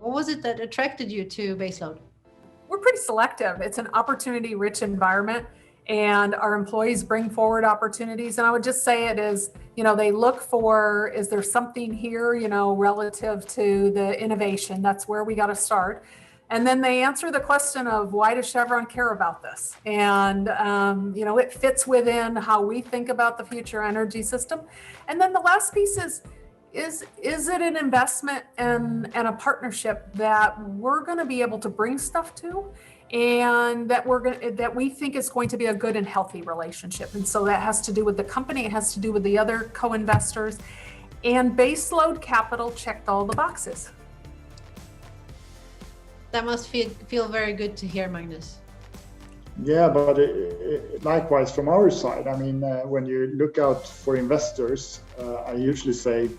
What was it that attracted you to Baseload? We're pretty selective. It's an opportunity-rich environment, and our employees bring forward opportunities. And I would just say it is, they look for, is there something here, relative to the innovation? That's where we got to start. And then they answer the question of, why does Chevron care about this? And, it fits within how we think about the future energy system. And then the last piece is it an investment and a partnership that we're going to be able to bring stuff to, and that we think is going to be a good and healthy relationship? And so that has to do with the company, it has to do with the other co-investors, and Baseload Capital checked all the boxes. That must feel very good to hear, Magnus. Yeah, but likewise from our side, when you look out for investors, I usually say,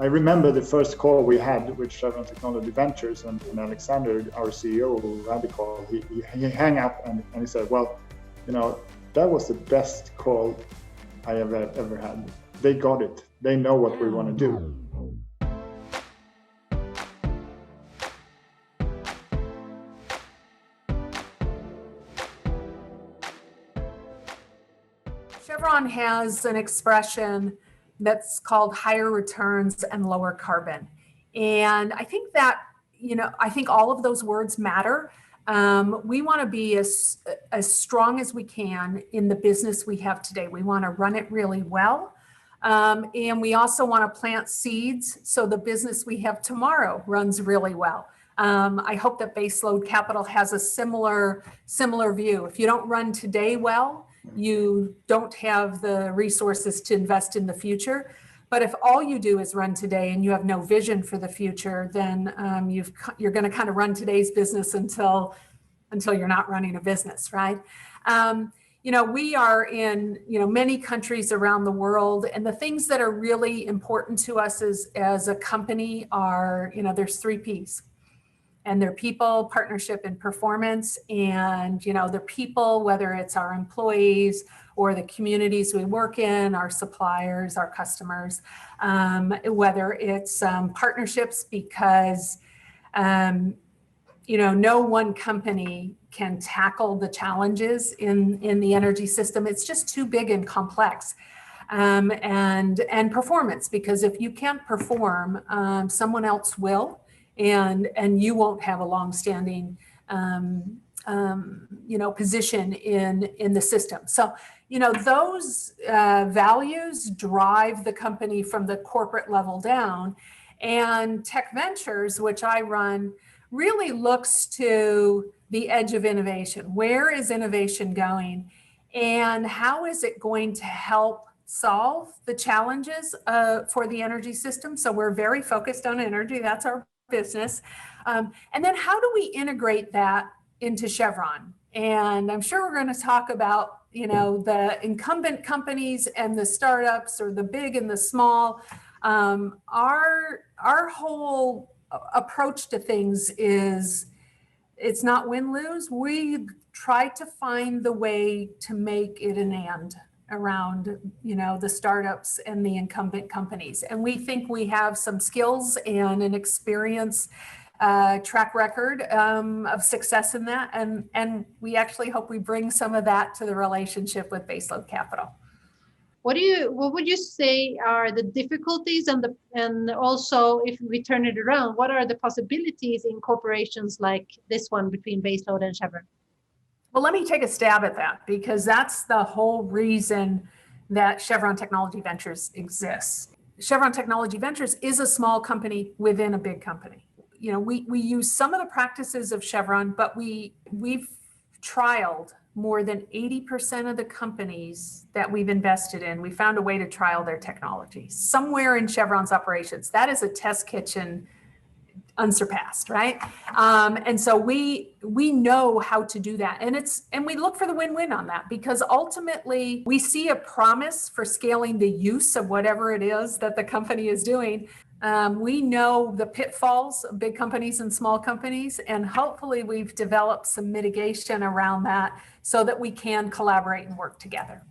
I remember the first call we had with Chevron Technology Ventures, and Alexander, our CEO, who had the call, he hung up and he said, well, that was the best call I have ever had. They got it. They know what we want to do. Chevron has an expression that's called higher returns and lower carbon. And I think that, I think all of those words matter. We want to be as strong as we can in the business we have today. We want to run it really well. And we also want to plant seeds so the business we have tomorrow runs really well. I hope that Baseload Capital has a similar view. If you don't run today well, you don't have the resources to invest in the future. But if all you do is run today and you have no vision for the future, then you're going to kind of run today's business until you're not running a business, right? We are in many countries around the world, and the things that are really important to us as a company are, there's 3 Ps. And they're people, partnership, and performance. And, they're people, whether it's our employees or the communities we work in, our suppliers, our customers, whether it's partnerships, because, no one company can tackle the challenges in the energy system. It's just too big and complex. And performance, because if you can't perform, someone else will. And you won't have a long-standing, position in the system. So, those values drive the company from the corporate level down. And Tech Ventures, which I run, really looks to the edge of innovation. Where is innovation going? And how is it going to help solve the challenges for the energy system? So we're very focused on energy. That's our business. And then how do we integrate that into Chevron? And I'm sure we're going to talk about, the incumbent companies and the startups, or the big and the small. Our whole approach to things is, it's not win-lose. We try to find the way to make it an and around, the startups and the incumbent companies. And we think we have some skills and an experience track record of success in that. And we actually hope we bring some of that to the relationship with Baseload Capital. What would you say are the difficulties and also, if we turn it around, what are the possibilities in corporations like this one between Baseload and Chevron? Well, let me take a stab at that, because that's the whole reason that Chevron Technology Ventures exists. Chevron Technology Ventures is a small company within a big company. We use some of the practices of Chevron, but we've trialed more than 80% of the companies that we've invested in. We found a way to trial their technology somewhere in Chevron's operations. That is a test kitchen unsurpassed, right? And so we know how to do that. And we look for the win-win on that, because ultimately we see a promise for scaling the use of whatever it is that the company is doing. We know the pitfalls of big companies and small companies, and hopefully we've developed some mitigation around that so that we can collaborate and work together.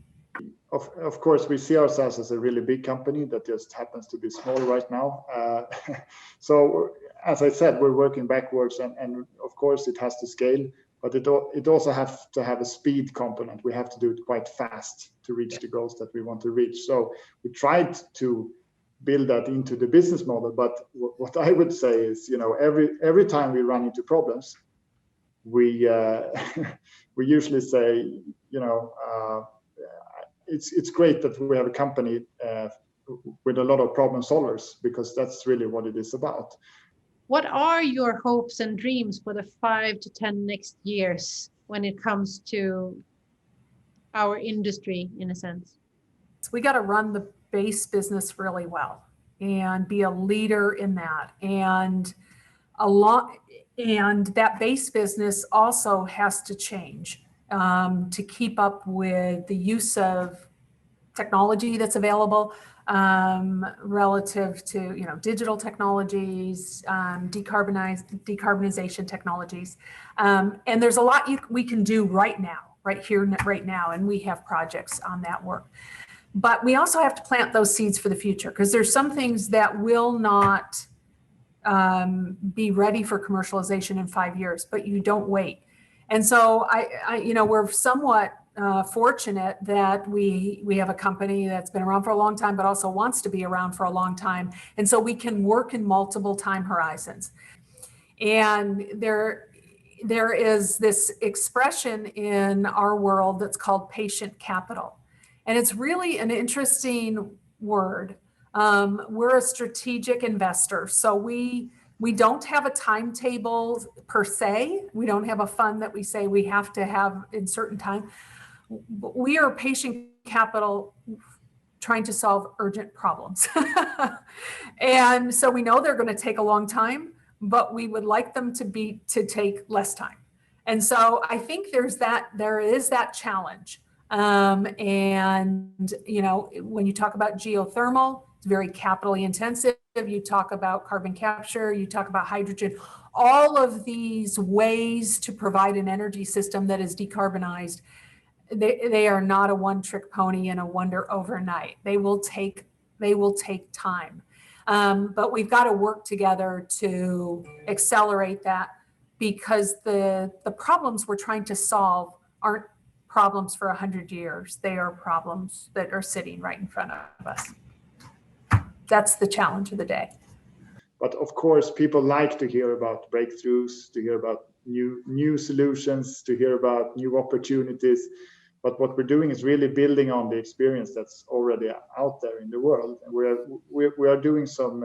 Of course, we see ourselves as a really big company that just happens to be small right now. So as I said, we're working backwards, and of course it has to scale, but it also has to have a speed component. We have to do it quite fast to reach the goals that we want to reach. So we tried to build that into the business model, but what I would say is, every time we run into problems, we we usually say, it's great that we have a company with a lot of problem solvers, because that's really what it is about. What are your hopes and dreams for the 5 to 10 next years when it comes to our industry, in a sense? We got to run the base business really well and be a leader in that. And that base business also has to change to keep up with the use of technology that's available relative to digital technologies, decarbonization technologies, and there's a lot we can do right here, and we have projects on that work. But we also have to plant those seeds for the future, because there's some things that will not be ready for commercialization in 5 years, but you don't wait. And so we're somewhat fortunate that we have a company that's been around for a long time, but also wants to be around for a long time. And so we can work in multiple time horizons. And there is this expression in our world that's called patient capital. And it's really an interesting word. We're a strategic investor. So we don't have a timetable per se. We don't have a fund that we say we have to have in certain time. We are patient capital trying to solve urgent problems. And so we know they're going to take a long time, but we would like them to take less time. And so I think there is that challenge. And when you talk about geothermal, it's very capitally intensive. You talk about carbon capture, you talk about hydrogen, all of these ways to provide an energy system that is decarbonized. They are not a one-trick pony and a wonder overnight. They will take time. But we've got to work together to accelerate that, because the problems we're trying to solve aren't problems for 100 years. They are problems that are sitting right in front of us. That's the challenge of the day. But of course, people like to hear about breakthroughs, to hear about new solutions, to hear about new opportunities. But what we're doing is really building on the experience that's already out there in the world. And we are doing some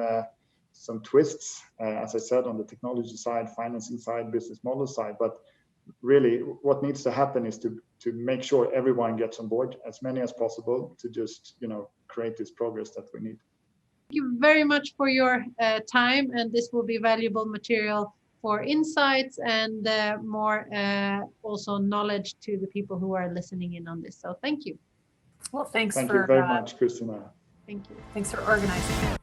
twists, as I said, on the technology side, financing side, business model side. But really, what needs to happen is to make sure everyone gets on board, as many as possible, to just create this progress that we need. Thank you very much for your time, and this will be valuable material for insights and more also knowledge to the people who are listening in on this. So thank you. Well, thank you very much, Christina. Thank you. Thanks for organizing it.